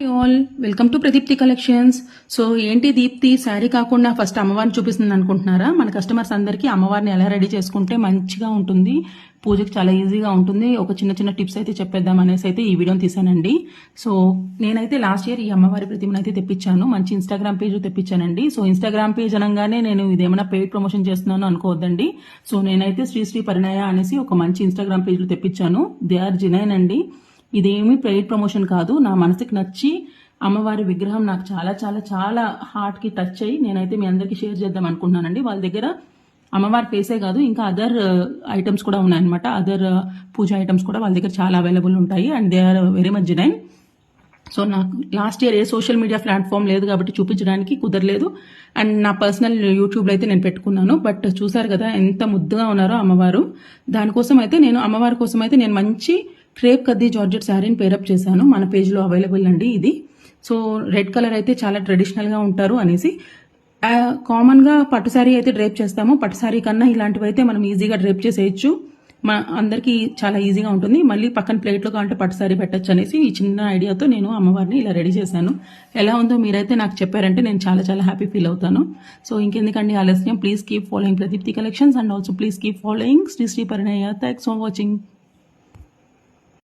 All welcome to Pradeepti collections. So ఏంటి దీప్తి శారీ కాకుండా first అమ్మవారిని చూపిస్తుంది అనుకుంటున్నారా? మన కస్టమర్స్ అందరికీ అమ్మవారిని ఎలా రెడీ చేసుకుంటే మంచిగా ఉంటుంది, పూజకి చాలా ఈజీగా ఉంటుంది, ఒక చిన్న చిన్న టిప్స్ అయితే చెప్పేద్దాం అనేసి అయితే ఈ వీడియోని తీసానండి. సో నేనైతే లాస్ట్ ఇయర్ ఈ అమ్మవారి ప్రతిమను అయితే తెప్పించాను, మంచి ఇన్స్టాగ్రామ్ పేజ్ తెప్పించానండి. సో ఇన్స్టాగ్రామ్ పేజ్ అనగానే నేను ఇదేమైనా పెయిడ్ ప్రమోషన్ చేస్తున్నాను అనుకోవద్దండి. సో నేనైతే శ్రీ పరిణయ అనేసి ఒక మంచి ఇన్స్టాగ్రామ్ పేజ్ తెప్పించాను. దే ఆర్ జెన్యూన్ అండి, ఇదేమీ పెయిడ్ ప్రమోషన్ కాదు. నా మనసుకి నచ్చి అమ్మవారి విగ్రహం నాకు చాలా చాలా చాలా హార్ట్కి టచ్ అయ్యి నేనైతే మీ అందరికీ షేర్ చేద్దాం అనుకుంటున్నానండి. వాళ్ళ దగ్గర అమ్మవారి ఫేసే కాదు, ఇంకా అదర్ ఐటమ్స్ కూడా ఉన్నాయన్నమాట. అదర్ పూజ ఐటమ్స్ కూడా వాళ్ళ దగ్గర చాలా అవైలబుల్ ఉంటాయి and they are very much genuine. So నాకు last year a social media platform లేదు కాబట్టి చూపించడానికి కుదరలేదు. అండ్ నా పర్సనల్ యూట్యూబ్లో అయితే నేను పెట్టుకున్నాను. బట్ చూసారు కదా ఎంత ముద్దుగా ఉన్నారో అమ్మవారు. దానికోసం అయితే నేను అమ్మవారి కోసం అయితే నేను మంచి క్రేప్ కద్దీ జార్జెట్ శారీని పేరప్ చేశాను. మన పేజ్లో అవైలబుల్ అండి ఇది. సో రెడ్ కలర్ అయితే చాలా ట్రెడిషనల్గా ఉంటారు అనేసి కామన్గా పట్టు శారీ అయితే డ్రేప్ చేస్తాము. పట్టు శారీ కన్నా ఇలాంటివి అయితే మనం ఈజీగా డ్రేప్ చేసేయచ్చు, అందరికీ చాలా ఈజీగా ఉంటుంది. మళ్ళీ పక్కన ప్లేట్లో కావాలంటే పట్టు శారీ పెట్టచ్చు అనేసి ఈ చిన్న ఐడియాతో నేను అమ్మవారిని ఇలా రెడీ చేశాను. ఎలా ఉందో మీరైతే నాకు చెప్పారంటే నేను చాలా చాలా హ్యాపీ ఫీల్ అవుతాను. సో ఇంకెందుకండి ఆలస్యం, please keep following Pradeepthi collections and also please keep following Sri Parinaya. Thanks for watching.